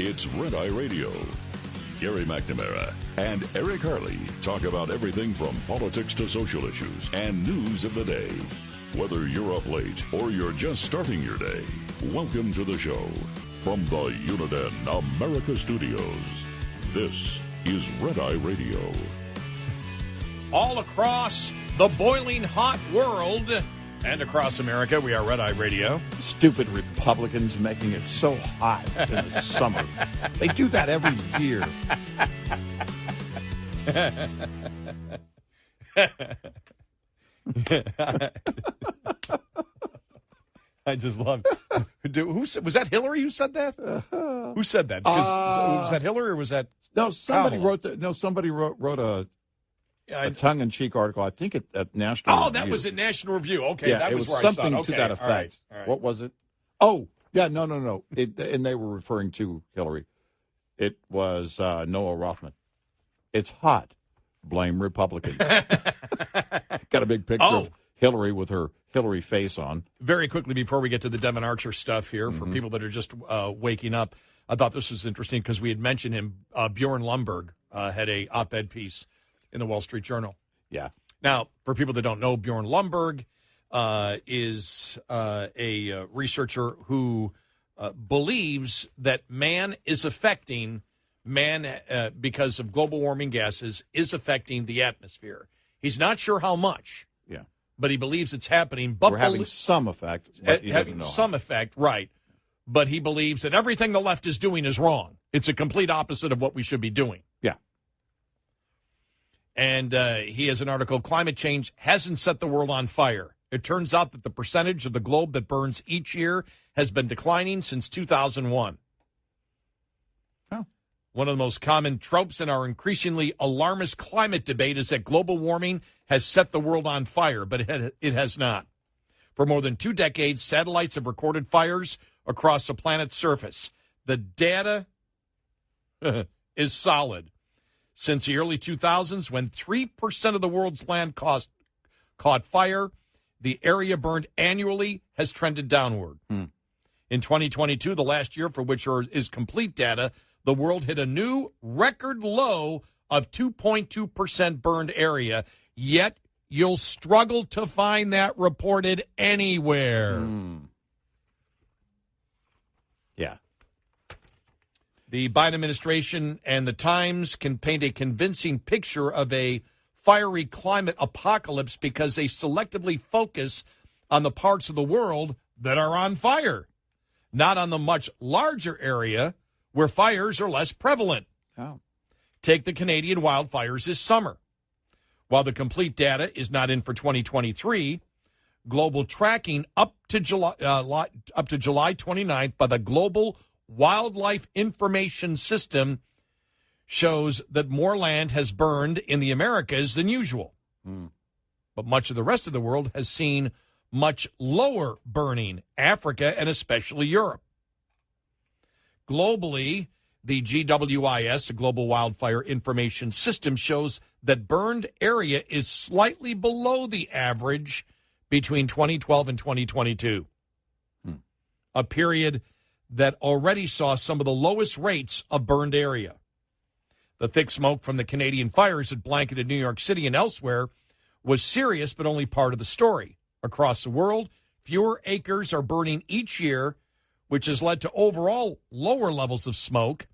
It's Red Eye Radio. Gary McNamara and Eric Harley talk about everything from politics to social issues and news of the day. Whether you're up late or you're just starting your day, welcome to the show. From the Uniden America Studios, this is Red Eye Radio. All across the boiling hot world and across America, we are Red Eye Radio. Stupid Republicans making it so hot in the summer. They do that every year. I just love it. Was that Hillary who said that? Who said that? Was that Hillary or was that somebody Kamala? Somebody wrote a tongue-in-cheek article, I think at National Review. That was at National Review. Okay, yeah, that was where something I saw it. to that effect. All right. What was it? Oh, yeah, no. And they were referring to Hillary. It was Noah Rothman. It's hot. Blame Republicans. Got a big picture of Hillary with her Hillary face on. Very quickly before we get to the Devon Archer stuff here, for people that are just waking up, I thought this was interesting because we had mentioned him. Bjorn Lomborg had a op-ed piece in the Wall Street Journal. Yeah. Now, for people that don't know, Bjorn Lomborg is a researcher who believes that man is affecting because of global warming gases is affecting the atmosphere. He's not sure how much. Yeah. But he believes it's happening. But we're having some effect. But he having doesn't know some effect, right. But he believes that everything the left is doing is wrong. It's a complete opposite of what we should be doing. Yeah. And he has an article, Climate Change Hasn't Set the World on Fire. It turns out that the percentage of the globe that burns each year has been declining since 2001. Oh. One of the most common tropes in our increasingly alarmist climate debate is that global warming has set the world on fire, but it has not. For more than 2 decades, satellites have recorded fires across the planet's surface. The data is solid. Since the early 2000s, when 3% of the world's land caught fire, the area burned annually has trended downward. In 2022, the last year for which there is complete data, the world hit a new record low of 2.2% burned area, yet you'll struggle to find that reported anywhere. Yeah. The Biden administration and the Times can paint a convincing picture of a fiery climate apocalypse because they selectively focus on the parts of the world that are on fire, not on the much larger area where fires are less prevalent. Oh. Take the Canadian wildfires this summer. While the complete data is not in for 2023, global tracking up to July 29th by the Global Wildlife Information System shows that more land has burned in the Americas than usual. But much of the rest of the world has seen much lower burning, Africa and especially Europe. Globally, the GWIS, the Global Wildfire Information System, shows that burned area is slightly below the average between 2012 and 2022, a period that already saw some of the lowest rates of burned area. The thick smoke from the Canadian fires that blanketed New York City and elsewhere was serious, but only part of the story. Across the world, fewer acres are burning each year, which has led to overall lower levels of smoke,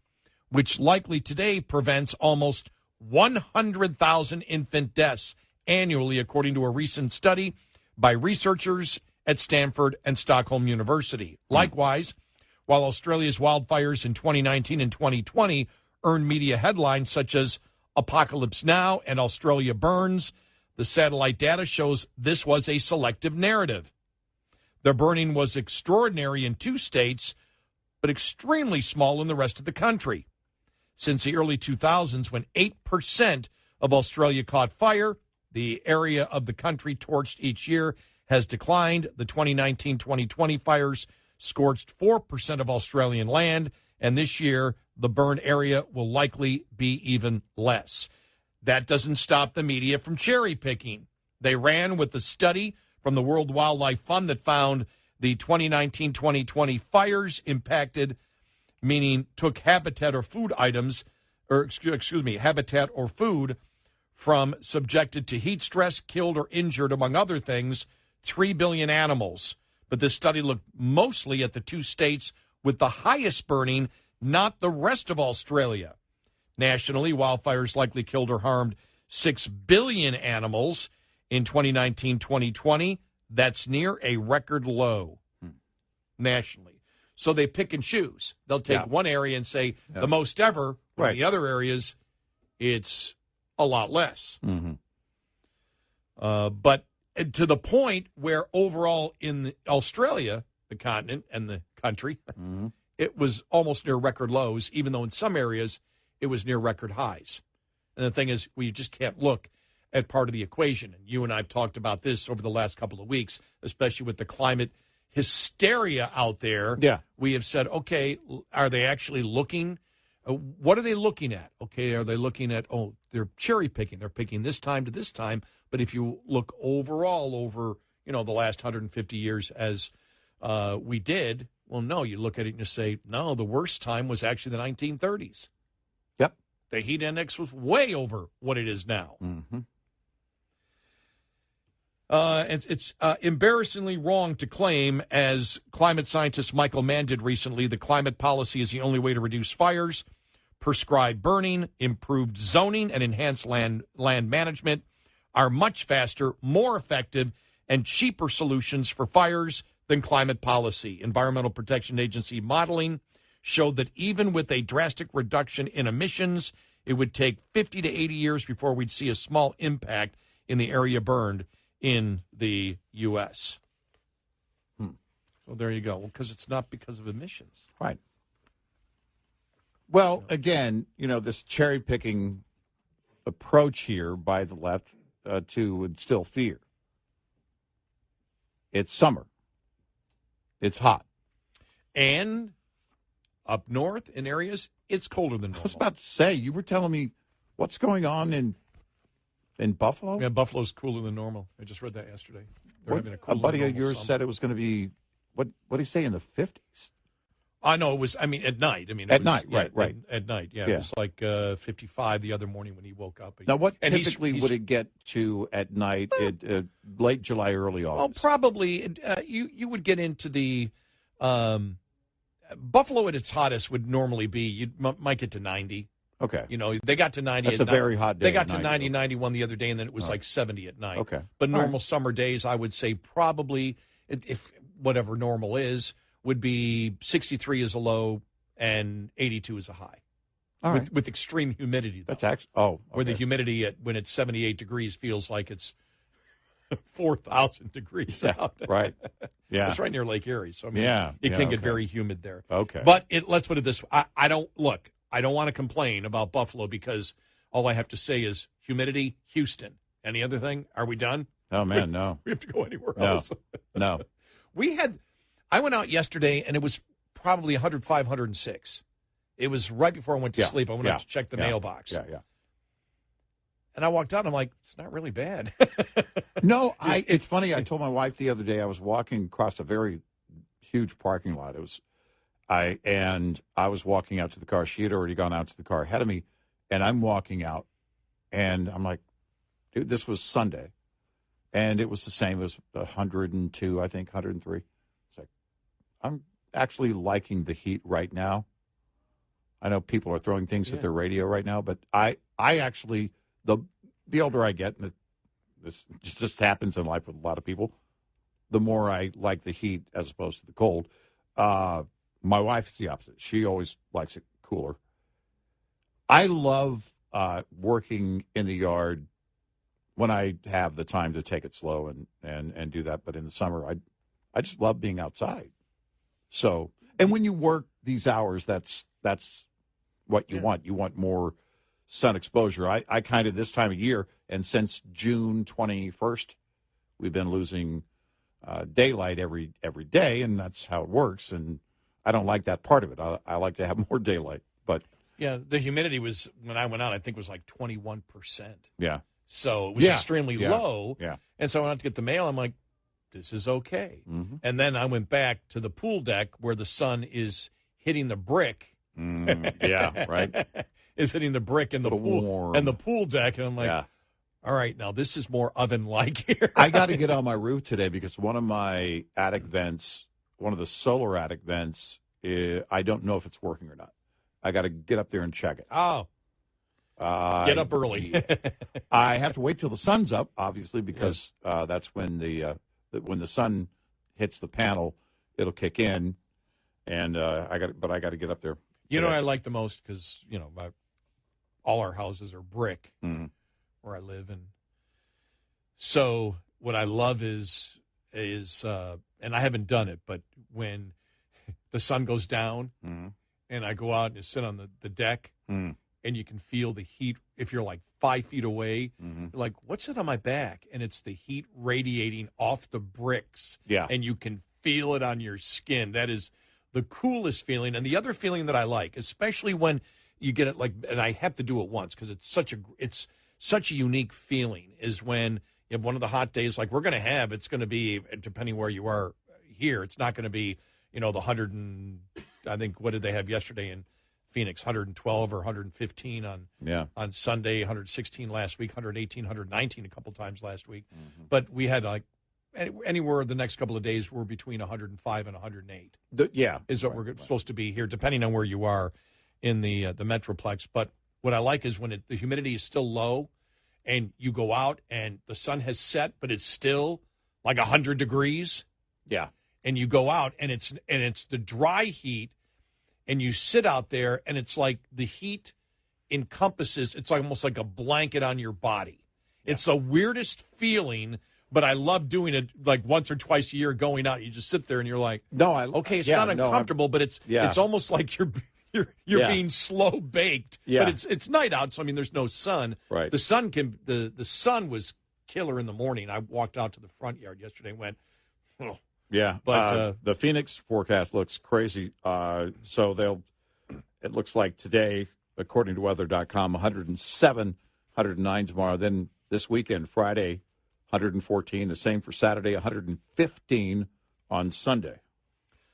which likely today prevents almost 100,000 infant deaths annually, according to a recent study by researchers at Stanford and Stockholm University. Likewise, while Australia's wildfires in 2019 and 2020 earned media headlines such as Apocalypse Now and Australia Burns, the satellite data shows this was a selective narrative. The burning was extraordinary in 2 states, but extremely small in the rest of the country. Since the early 2000s, when 8% of Australia caught fire, the area of the country torched each year has declined. The 2019-2020 fires scorched 4% of Australian land, and this year the burn area will likely be even less. That doesn't stop the media from cherry picking. They ran with the study from the World Wildlife Fund that found the 2019-2020 fires impacted meaning took habitat or food items, or excuse me, habitat or food from subjected to heat stress, killed or injured, among other things, 3 billion animals. But this study looked mostly at the 2 states with the highest burning, not the rest of Australia. Nationally, wildfires likely killed or harmed 6 billion animals in 2019-2020. That's near a record low nationally. So they pick and choose. They'll take one area and say the most ever. Right. In the other areas, it's a lot less. Mm-hmm. But to the point where overall in Australia, the continent and the country, it was almost near record lows, even though in some areas it was near record highs. And the thing is, we just can't look at part of the equation. And you and I have talked about this over the last couple of weeks, especially with the climate hysteria out there. Yeah. We have said, okay, are they actually looking? What are they looking at? Okay, are they looking at, they're cherry picking. They're picking this time to this time. But if you look overall over, the last 150 years as we did, well, no, you look at it and you say, no, the worst time was actually the 1930s. Yep. The heat index was way over what it is now. Mm-hmm. It's embarrassingly wrong to claim, as climate scientist Michael Mann did recently, the climate policy is the only way to reduce fires. Prescribed burning, improved zoning, and enhanced land management are much faster, more effective, and cheaper solutions for fires than climate policy. Environmental Protection Agency modeling showed that even with a drastic reduction in emissions, it would take 50 to 80 years before we'd see a small impact in the area burned in the U.S. Well, there you go. Because it's not because of emissions. Right. Well, again, this cherry-picking approach here by the left to instill fear. It's summer. It's hot. And up north in areas, it's colder than normal. I was about to say, you were telling me what's going on in Buffalo? Yeah, Buffalo's cooler than normal. I just read that yesterday. They're having A buddy of yours summer. said it was going to be, what did he say, in the 50s? I know it was, at night. At night, right. At night, yeah. It was like 55 the other morning when he woke up. Now, what typically would it get to at night, late July, early August? Well, probably you would get into the Buffalo at its hottest would normally be, you might get to 90. Okay. They got to 90 That's at a very hot day. They got to 90, 91 the other day, and then it was like 70 at night. Okay. But normal summer days, I would say probably, if whatever normal is, would be 63 is a low and 82 is a high. All right. With extreme humidity, though. That's actually, where the humidity when it's 78 degrees feels like it's 4,000 degrees out. Right. Yeah. It's right near Lake Erie. So, it can get very humid there. Okay. But let's put it this way. I don't want to complain about Buffalo because all I have to say is humidity, Houston. Any other thing? Are we done? Oh, man, no. We have to go anywhere else. No. I went out yesterday, and it was probably 105, 106. It was right before I went to sleep. I went out to check the mailbox. Yeah. And I walked out, and I'm like, it's not really bad. No, it's funny. I told my wife the other day I was walking across a very huge parking lot. I was walking out to the car. She had already gone out to the car ahead of me, and I'm walking out, and I'm like, dude, this was Sunday, and it was the same. It was 102, I think, 103. It's like, I'm actually liking the heat right now. I know people are throwing things at their radio right now, but I actually, the older I get, and this just happens in life with a lot of people, the more I like the heat as opposed to the cold. My wife's the opposite. She always likes it cooler. I love working in the yard when I have the time to take it slow and do that. But in the summer, I just love being outside. So, and when you work these hours, that's what you want. You want more sun exposure. I kind of this time of year, and since June 21st, we've been losing daylight every day, and that's how it works. And I don't like that part of it. I like to have more daylight. But yeah, the humidity was, when I went out, I think was like 21%. Yeah. So it was extremely low. Yeah. And so I went out to get the mail. I'm like, this is okay. Mm-hmm. And then I went back to the pool deck where the sun is hitting the brick. Yeah, right. Is hitting the brick in the pool warm. and the pool deck, and I'm like, Yeah. all right, now this is more oven-like here. I got to get on my roof today because one of my attic vents, one of the solar attic vents, I don't know if it's working or not. I got to get up there and check it. Oh, get up early. I have to wait till the sun's up, obviously, because that's when when the sun hits the panel, it'll kick in, and I got to get up there. You know what I like the most because all our houses are brick where I live, and so what I love is and I haven't done it, but when the sun goes down and I go out and sit on the deck and you can feel the heat if you're like 5 feet away, you're like, what's it on my back? And it's the heat radiating off the bricks, and you can feel it on your skin. That is the coolest feeling. And the other feeling that I like, especially when you get it and I have to do it once because it's such a unique feeling, is when you have one of the hot days like we're going to have. It's going to be, depending where you are here, it's not going to be, the 100 and I think, what did they have yesterday in Phoenix, 112 or 115 on Sunday, 116 last week, 118, 119 a couple times last week. But we had anywhere the next couple of days we're between 105 and 108. Is what we're supposed to be here, depending on where you are in the Metroplex. But what I like is when the humidity is still low and you go out and the sun has set, but it's still like 100 degrees. Yeah. And you go out and it's the dry heat, and you sit out there and it's like the heat encompasses, it's almost like a blanket on your body. Yeah. It's the weirdest feeling, but I love doing it like once or twice a year, going out. You just sit there and you're like, it's not uncomfortable, but it's almost like you're being slow baked. Yeah. But it's night out, so I mean there's no sun. Right. The sun was killer in the morning. I walked out to the front yard yesterday and went, oh. Yeah, but the Phoenix forecast looks crazy. So it looks like today, according to weather.com, 107, 109 tomorrow. Then this weekend, Friday, 114. The same for Saturday, 115 on Sunday.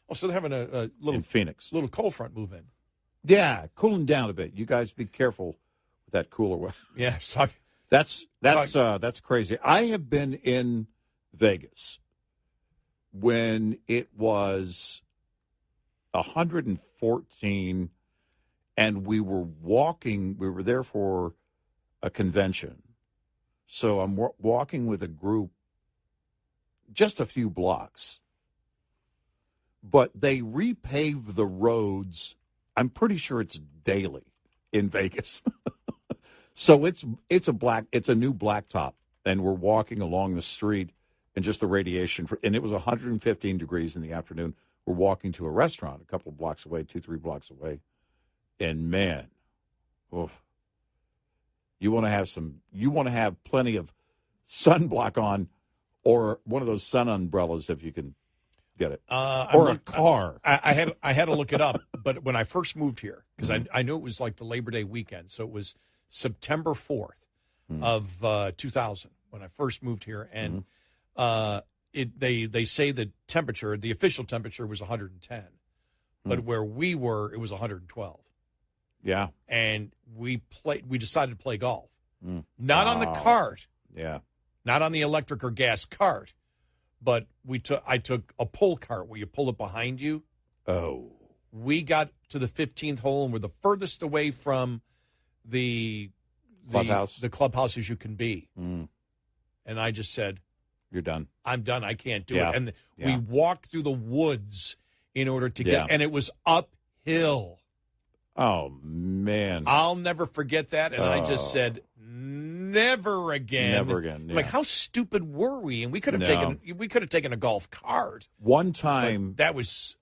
Oh, so they're having a little in Phoenix, little cold front move in. Yeah, cooling down a bit. You guys be careful with that cooler weather. Yeah, that's crazy. I have been in Vegas when it was 114 and we were there for a convention. So I'm walking with a group just a few blocks. But they repave the roads. I'm pretty sure it's daily in Vegas. So it's a new blacktop, and we're walking along the street. And just the radiation, and it was 115 degrees in the afternoon. We're walking to a restaurant a couple of blocks away, 2-3 blocks away. And man, you want to have plenty of sunblock on, or one of those sun umbrellas if you can get it, or a car. I had to look it up, but when I first moved here, because I knew it was like the Labor Day weekend, so it was September 4th of 2000 when I first moved here, and they say the temperature, the official temperature was 110, but where we were, it was 112. Yeah, and we decided to play golf, not on the cart, not on the electric or gas cart, but I took a pull cart where you pull it behind you. Oh, we got to the 15th hole and we're the furthest away from the clubhouse as you can be, and I just said, "You're done. I'm done. I can't do it." And we walked through the woods in order to get, and it was uphill. Oh, man. I'll never forget that. And I just said, never again. Never again. Yeah. Like, how stupid were we? And we could have taken a golf cart. One time. That was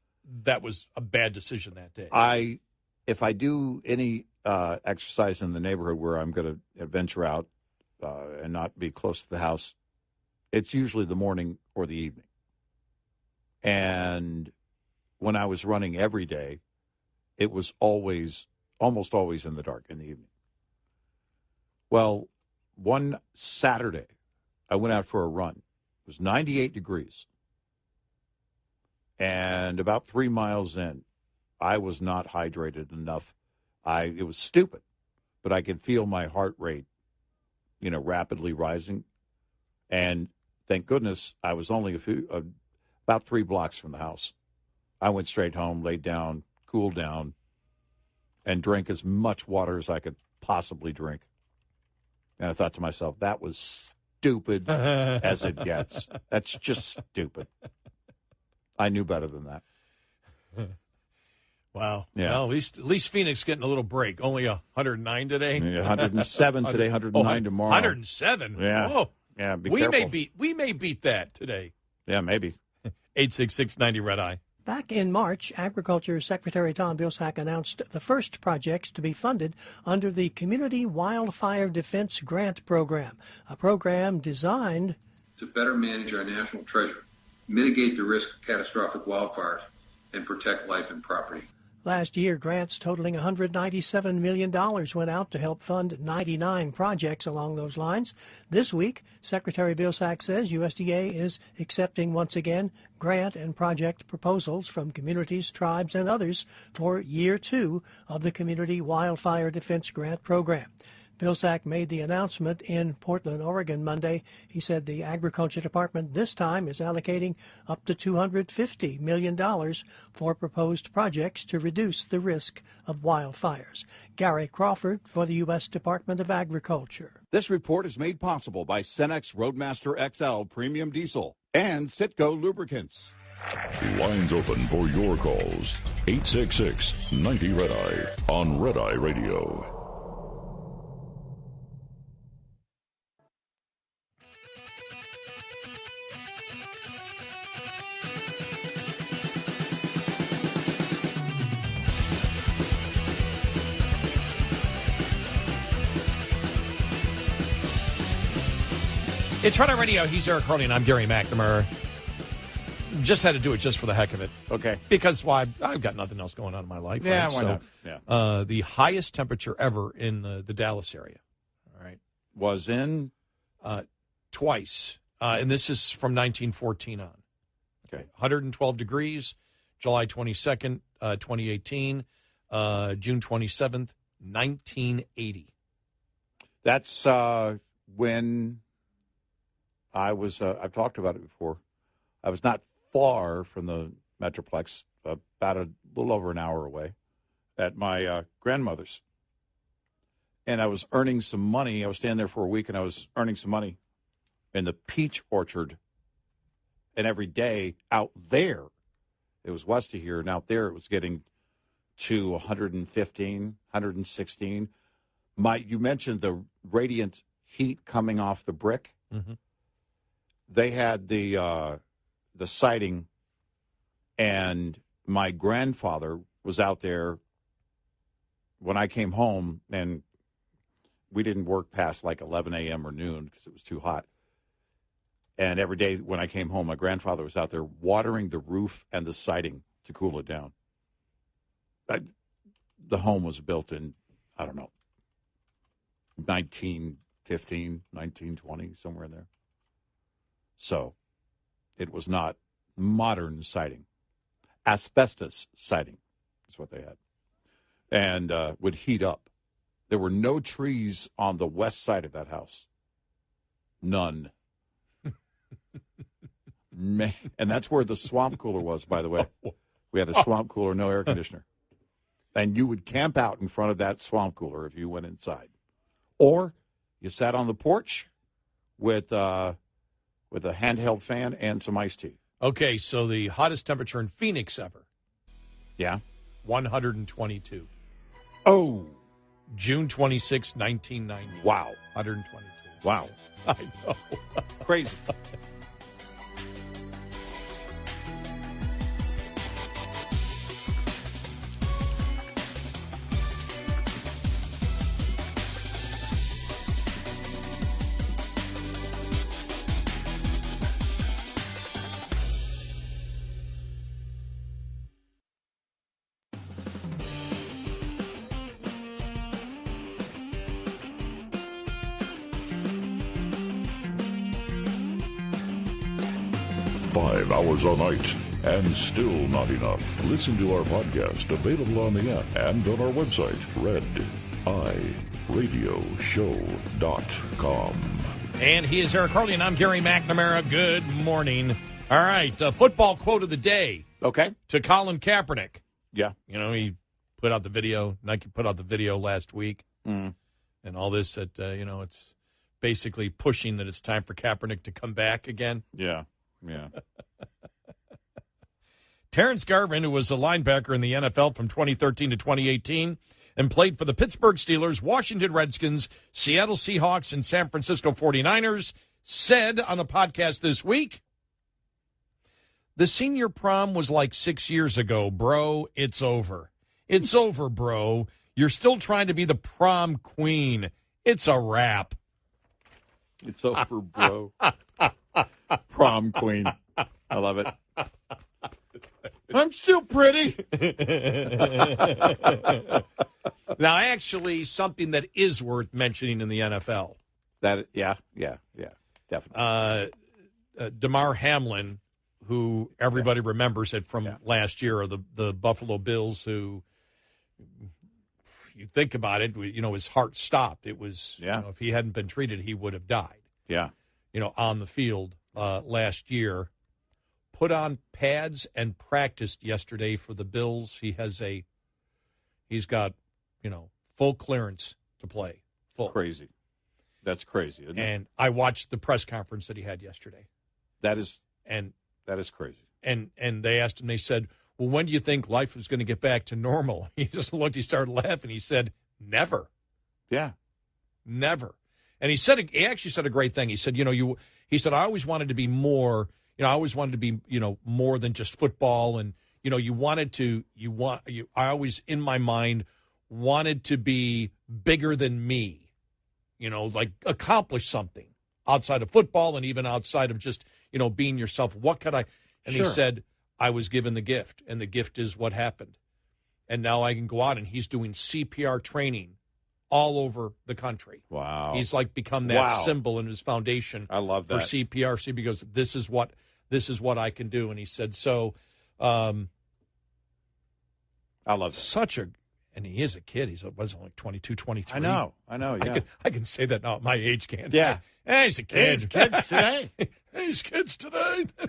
a bad decision that day. If I do any exercise in the neighborhood where I'm going to venture out and not be close to the house, it's usually the morning or the evening. And when I was running every day, it was almost always in the dark in the evening. Well, one Saturday, I went out for a run. It was 98 degrees. And about 3 miles in, I was not hydrated enough. It was stupid, but I could feel my heart rate, rapidly rising. And thank goodness I was only about 3 blocks from the house. I went straight home, laid down, cooled down, and drank as much water as I could possibly drink. And I thought to myself, that was stupid as it gets. That's just stupid. I knew better than that. Wow. Yeah. Well, at least Phoenix getting a little break. Only 109 today. 107 today, 109 tomorrow. 107. Yeah. Whoa. Yeah. Be we careful. may beat that today. Yeah, maybe. 866-90 Red Eye. Back in March, Agriculture Secretary Tom Vilsack announced the first projects to be funded under the Community Wildfire Defense Grant Program, a program designed to better manage our national treasure, mitigate the risk of catastrophic wildfires, and protect life and property. Last year, grants totaling $197 million went out to help fund 99 projects along those lines. This week, Secretary Vilsack says USDA is accepting once again grant and project proposals from communities, tribes, and others for Year 2 of the Community Wildfire Defense Grant Program. Vilsack made the announcement in Portland, Oregon Monday. He said the Agriculture Department this time is allocating up to $250 million for proposed projects to reduce the risk of wildfires. Gary Crawford for the U.S. Department of Agriculture. This report is made possible by Cenex Roadmaster XL Premium Diesel and Citgo Lubricants. Lines open for your calls. 866-90 Red Eye on Red Eye Radio. It's Red Eye Radio. He's Eric Harley, and I'm Gary McNamara. Just had to do it just for the heck of it. Okay. Because, why? I've got nothing else going on in my life. Yeah, right? why not? Yeah. The highest temperature ever in the Dallas area. All right. Was in? Twice. And this is from 1914 on. Okay. 112 degrees, July 22nd, 2018, June 27th, 1980. That's when I was, I've talked about it before. I was not far from the Metroplex, about a little over an hour away, at my grandmother's. And I was earning some money. I was staying there for a week, and I was earning some money in the peach orchard. And every day out there, it was west of here, and out there it was getting to 115, 116. You mentioned the radiant heat coming off the brick. Mm-hmm. They had the siding, and my grandfather was out there when I came home, and we didn't work past like 11 a.m. or noon because it was too hot. And every day when I came home, my grandfather was out there watering the roof and the siding to cool it down. The home was built in, I don't know, 1915, 1920, somewhere in there. So it was not modern siding. Asbestos siding is what they had. And would heat up. There were no trees on the west side of that house. None. Man. And that's where the swamp cooler was, by the way. We had a swamp cooler, no air conditioner. And you would camp out in front of that swamp cooler if you went inside. Or you sat on the porch with a handheld fan and some iced tea. Okay, so the hottest temperature in Phoenix ever. Yeah. 122. Oh. June 26, 1990. Wow. 122. Wow. I know. Crazy. 5 hours a night. And still not enough. Listen to our podcast, available on the app and on our website, rediradioshow.com. And he is Eric Harley, and I'm Gary McNamara. Good morning. All right, football quote of the day. Okay. To Colin Kaepernick. Yeah. You know, he put out the video. Nike put out the video last week. Mm. And all this that, it's basically pushing that it's time for Kaepernick to come back again. Yeah. Yeah. Terrence Garvin, who was a linebacker in the NFL from 2013 to 2018 and played for the Pittsburgh Steelers, Washington Redskins, Seattle Seahawks, and San Francisco 49ers, said on a podcast this week, "The senior prom was like 6 years ago, bro. It's over. It's over, bro. You're still trying to be the prom queen. It's a wrap." It's over, bro. Prom queen. I love it. I'm still pretty. Now, actually, something that is worth mentioning in the NFL. Yeah, definitely. Damar Hamlin, who everybody remembers it from last year, or the Buffalo Bills, who, you think about it, his heart stopped. It was, if he hadn't been treated, he would have died. Yeah. On the field last year. Put on pads and practiced yesterday for the Bills. He's got, full clearance to play. Full. Crazy. That's crazy, isn't it? And I watched the press conference that he had yesterday. That is crazy. And they asked him, they said, "Well, when do you think life is going to get back to normal?" He just looked, he started laughing. He said, "Never." Yeah. Never. And he actually said a great thing. He said, he said, "I always wanted to be more, I always wanted to be, more than just football." And, I always, in my mind, wanted to be bigger than me, like accomplish something outside of football and even outside of just, being yourself. What could I? And He said, "I was given the gift, and the gift is what happened. And now I can go out," and he's doing CPR training all over the country. Wow. He's like become that symbol in his foundation. I love that. For CPR, because this is what I can do. And he said, I love that. And he is a kid. He was only 22, 23. I know. Yeah. I can say that now at my age, can't I? Yeah. Hey, he's a kid. He's kids today. He's kids today. They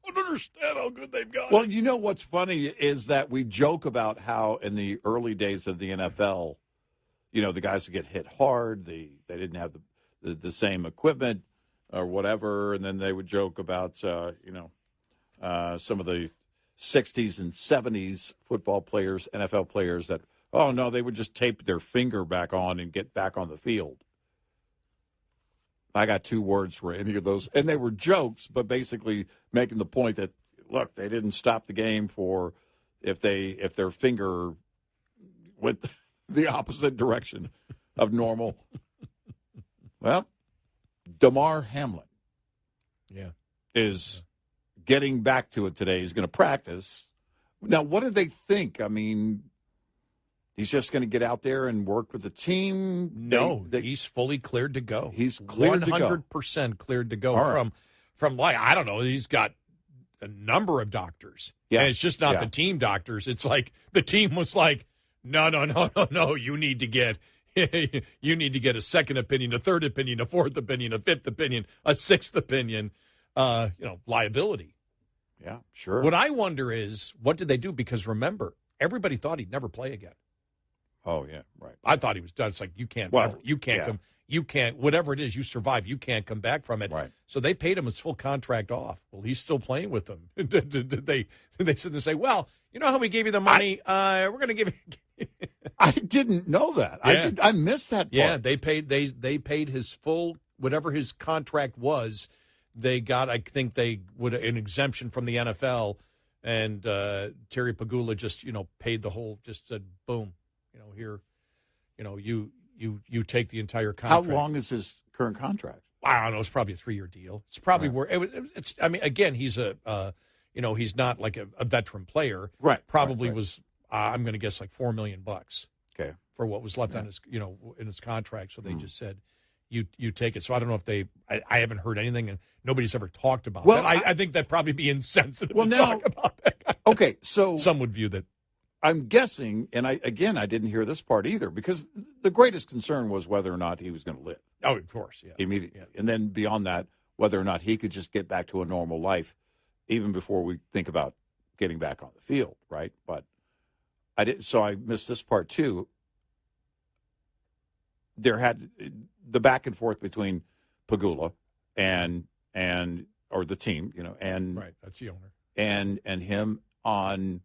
don't understand how good they've got. Well, what's funny is that we joke about how in the early days of the NFL, the guys would get hit hard. They didn't have the same equipment or whatever, and then they would joke about some of the 60s and 70s football players, NFL players that, oh no, they would just tape their finger back on and get back on the field. I got 2 words for any of those, and they were jokes, but basically making the point that, look, they didn't stop the game for if their finger went the opposite direction of normal. Well, Damar Hamlin is getting back to it today. He's going to practice. Now, what do they think? I mean, he's just going to get out there and work with the team? No, he's fully cleared to go. He's cleared 100% cleared to go right. from like, I don't know, he's got a number of doctors. Yeah. And it's just not the team doctors. It's like the team was like, no, you need to get a second opinion, a third opinion, a fourth opinion, a fifth opinion, a sixth opinion, liability. Yeah, sure. What I wonder is, what did they do? Because remember, everybody thought he'd never play again. Oh, yeah, right. I thought he was done. It's like, you can't come, whatever it is, you survive, you can't come back from it. Right. So they paid him his full contract off. Well, he's still playing with them. Did they sit there and say, well, you know how we gave you the money? We're going to give you. I didn't know that. Yeah. I missed that part. Yeah, they paid his full, whatever his contract was. They got, I think they would an exemption from the NFL, and Terry Pagula just, paid the whole, just said, boom, here, you take the entire contract. How long is his current contract? I don't know. It's probably a 3-year deal. It's probably where it's. I mean, again, he's he's not like a veteran player. Right. Probably right. was. I'm going to guess like $4 million. Okay. For what was left on his, in his contract. So they just said, you take it. So I don't know if I haven't heard anything, and nobody's ever talked about Well, that. I think that'd probably be insensitive to now, talk about that. Okay, so Some would view that. I'm guessing, and I didn't hear this part either, because the greatest concern was whether or not he was going to live. Oh, of course, yeah. Immediately. Yeah. And then beyond that, whether or not he could just get back to a normal life, even before we think about getting back on the field, right? But I missed this part too. There had the back and forth between Pagula or the team, and Right, that's the owner. and him on,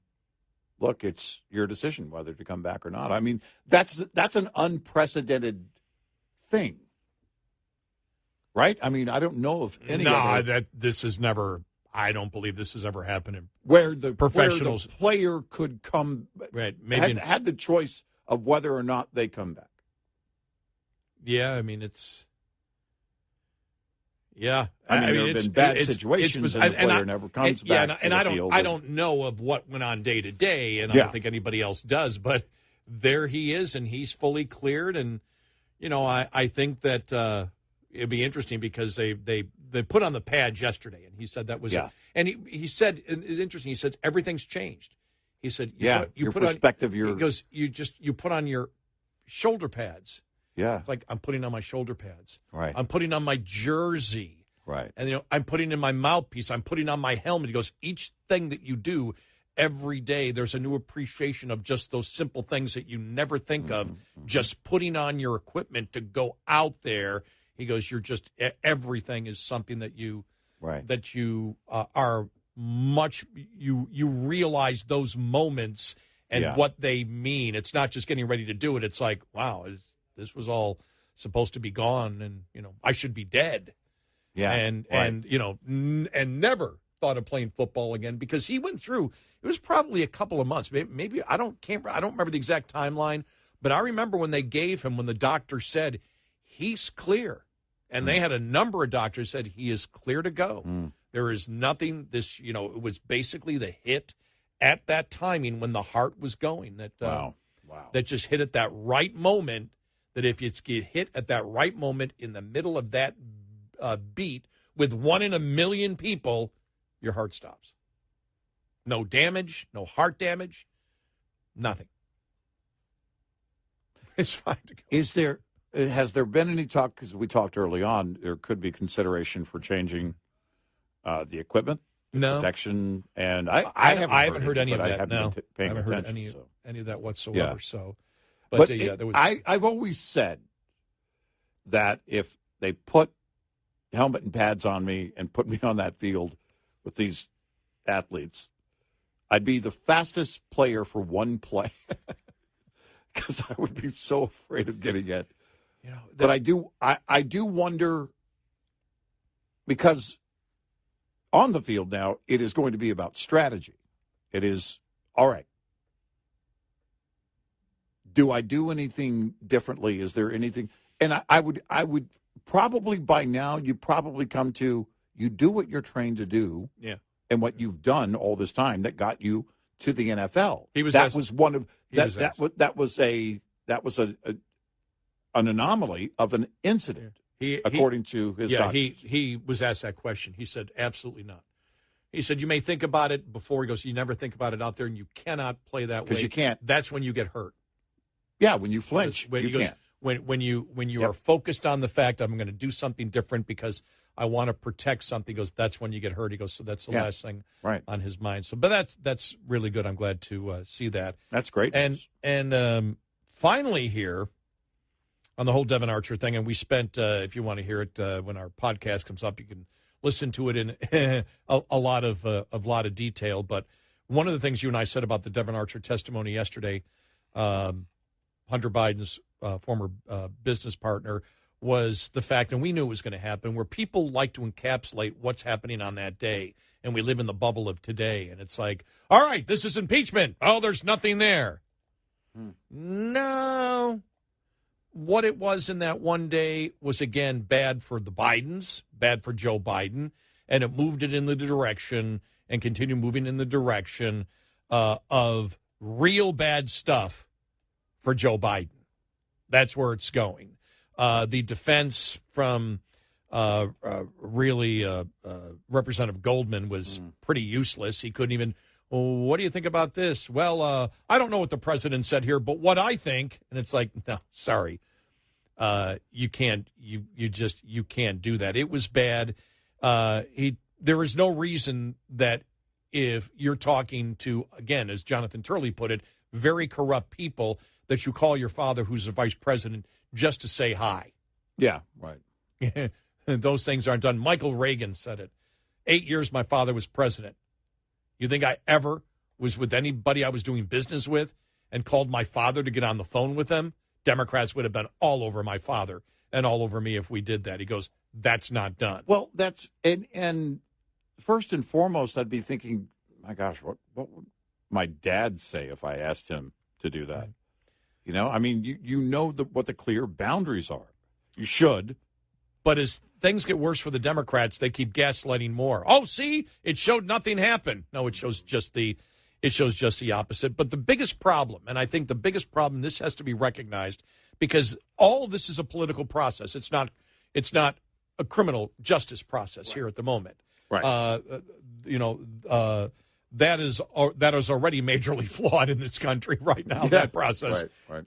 look, it's your decision whether to come back or not. I mean, that's an unprecedented thing, right? I mean, I don't know of any other this has never. I don't believe this has ever happened in where the professionals. Player could come, right? Maybe had the choice of whether or not they come back. Yeah, I mean it's. Yeah, I mean, there have been bad situations, and the player never comes back. Yeah, and I don't know of what went on day to day, and I don't think anybody else does. But there he is, and he's fully cleared, and I think that it'd be interesting because they put on the pads yesterday, and he said that was it. And he said it's interesting. He said everything's changed. He said your perspective. He goes you put on your shoulder pads. Yeah. It's like I'm putting on my shoulder pads. Right. I'm putting on my jersey. Right. And, I'm putting in my mouthpiece. I'm putting on my helmet. He goes, each thing that you do every day, there's a new appreciation of just those simple things that you never think of. Just putting on your equipment to go out there. He goes, everything is something that you are much, you realize those moments and what they mean. It's not just getting ready to do it. It's like, wow, this was all supposed to be gone, and I should be dead. Yeah, and never thought of playing football again because he went through. It was probably a couple of months. Maybe I don't remember the exact timeline, but I remember when the doctor said he's clear, and they had a number of doctors said he is clear to go. There is nothing. It was basically the hit at that timing when the heart was going. That just hit at that right moment. That if it's get hit at that right moment in the middle of that beat with 1 in a million people, your heart stops. No damage, no heart damage, nothing. It's fine to go. Has there been any talk, because we talked early on, there could be consideration for changing the equipment, protection, and I haven't heard any of that. I haven't been paying I haven't heard attention. any of that whatsoever. Yeah. So. But there was... I've always said that if they put helmet and pads on me and put me on that field with these athletes, I'd be the fastest player for one play because I would be so afraid of getting it. But I do wonder, because on the field now, it is going to be about strategy. It is, all right, do I do anything differently? Is there anything? And I would probably by now, you probably come to, you do what you're trained to do. Yeah. And what you've done all this time that got you to the NFL. That was an anomaly of an incident, according to his doctor. He was asked that question. He said, absolutely not. He said, you may think about it before. He goes, you never think about it out there, and you cannot play that way. Because you can't. That's when you get hurt. Yeah, when you flinch, you goes, can't. When you are focused on the fact I'm going to do something different because I want to protect something, he goes, that's when you get hurt. He goes, so that's the last thing on his mind. So, but that's really good. I'm glad to see that. That's great. And finally here on the whole Devin Archer thing, and we spent, if you want to hear it when our podcast comes up, you can listen to it in a lot of detail. But one of the things you and I said about the Devin Archer testimony yesterday, Hunter Biden's former business partner, was the fact, and we knew it was going to happen, where people like to encapsulate what's happening on that day, and we live in the bubble of today, and it's like, all right, this is impeachment. Oh, there's nothing there. No. What it was in that one day was, again, bad for the Bidens, bad for Joe Biden, and it moved it in the direction and continued moving in the direction of real bad stuff for Joe Biden. That's where it's going. The defense from Representative Goldman was pretty useless. He couldn't even, what do you think about this? Well, I don't know what the president said here, but what I think, and it's like, no, sorry. You can't do that. It was bad. There is no reason that if you're talking to, again, as Jonathan Turley put it, very corrupt people, that you call your father, who's the vice president, just to say hi. Yeah, right. Those things aren't done. Michael Reagan said it. 8 years my father was president. You think I ever was with anybody I was doing business with and called my father to get on the phone with them? Democrats would have been all over my father and all over me if we did that. He goes, that's not done. Well, that's and first and foremost, I'd be thinking, my gosh, what would my dad say if I asked him to do that? Right. You know, I mean, you know what the clear boundaries are. You should. But as things get worse for the Democrats, they keep gaslighting more. Oh, see, it showed nothing happened. No, it shows just the opposite. But the biggest problem, and I think the biggest problem, this has to be recognized, because all of this is a political process. It's not a criminal justice process here at the moment. Right. That is already majorly flawed in this country right now, that process. Right.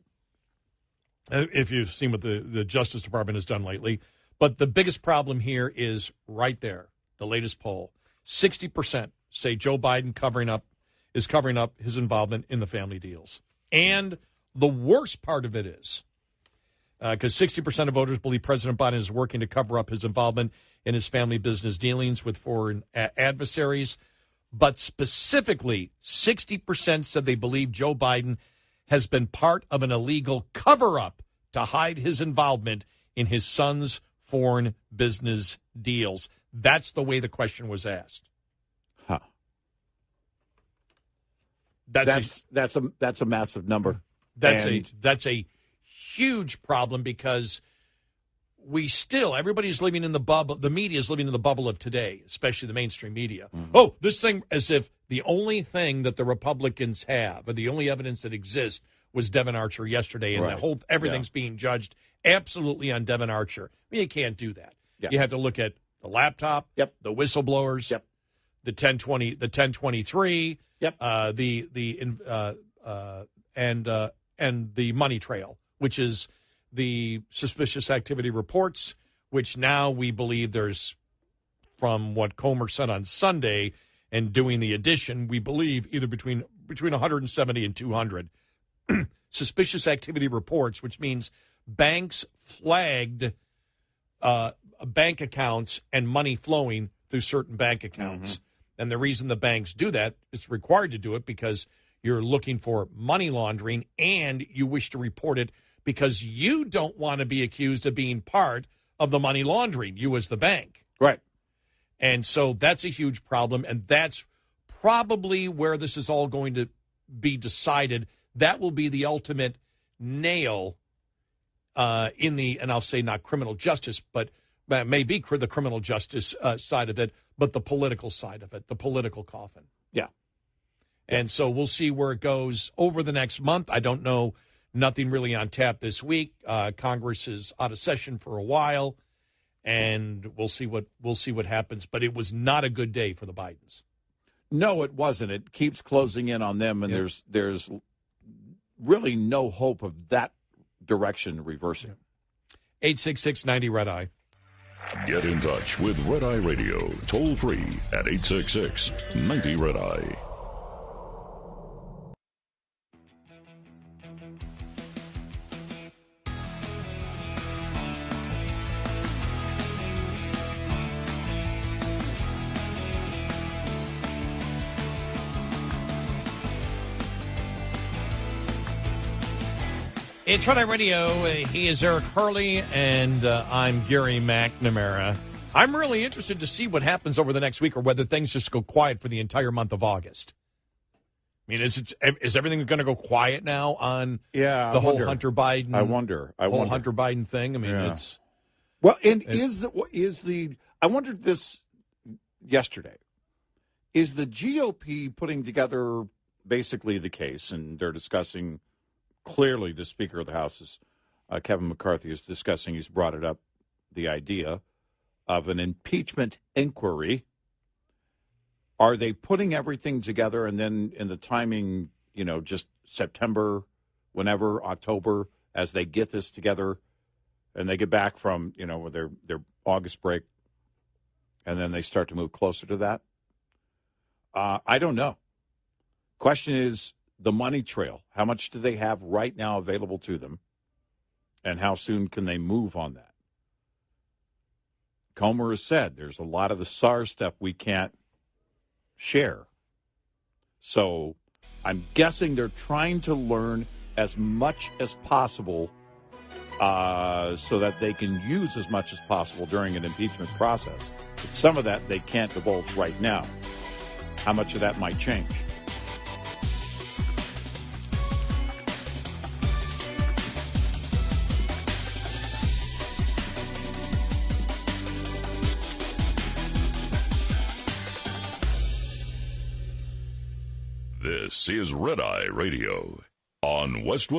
If you've seen what the Justice Department has done lately. But the biggest problem here is right there, the latest poll. 60% say Joe Biden is covering up his involvement in the family deals. And the worst part of it is, because 60% of voters believe President Biden is working to cover up his involvement in his family business dealings with foreign adversaries. But specifically, 60% said they believe Joe Biden has been part of an illegal cover-up to hide his involvement in his son's foreign business deals. That's the way the question was asked. Huh. That's a massive number. That's a huge problem, because everybody's living in the bubble. The media is living in the bubble of today, especially the mainstream media. Mm-hmm. Oh, this thing, as if the only thing that the Republicans have, or the only evidence that exists, was Devin Archer yesterday, and everything's being judged absolutely on Devin Archer. I mean, you can't do that. Yeah. You have to look at the laptop, the whistleblowers, the 1023, and the money trail, which is the suspicious activity reports, which now we believe there's, from what Comer said on Sunday and doing the addition, we believe either between 170 and 200 suspicious activity reports, which means banks flagged bank accounts and money flowing through certain bank accounts. Mm-hmm. And the reason the banks do that, it's required to do it because you're looking for money laundering, and you wish to report it because you don't want to be accused of being part of the money laundering, you as the bank. Right. And so that's a huge problem, and that's probably where this is all going to be decided. That will be the ultimate nail in the, and I'll say not criminal justice, but maybe the criminal justice side of it, but the political side of it, the political coffin. Yeah. And so we'll see where it goes over the next month. I don't know. Nothing really on tap this week. Congress is out of session for a while, and we'll see what happens. But it was not a good day for the Bidens. No, it wasn't. It keeps closing in on them, and there's really no hope of that direction reversing. 866-90-RED-EYE. Get in touch with Red Eye Radio, toll free at 866-90-RED-EYE. It's Red Eye Radio. He is Eric Hurley, and I'm Gary McNamara. I'm really interested to see what happens over the next week, or whether things just go quiet for the entire month of August. I mean, is everything going to go quiet now on the whole Hunter Biden? I wonder. Hunter Biden thing. I mean, it's well, and is the I wondered this yesterday. Is the GOP putting together basically the case, and they're discussing? Clearly, the Speaker of the House is Kevin McCarthy is discussing, he's brought it up, the idea of an impeachment inquiry. Are they putting everything together and then in the timing, just September, whenever, October, as they get this together and they get back from, their August break, and then they start to move closer to that? I don't know. Question is the money trail. How much do they have right now available to them? And how soon can they move on that? Comer has said there's a lot of the SARS stuff we can't share. So I'm guessing they're trying to learn as much as possible so that they can use as much as possible during an impeachment process. But some of that they can't divulge right now. How much of that might change? This is Red Eye Radio on Westwood.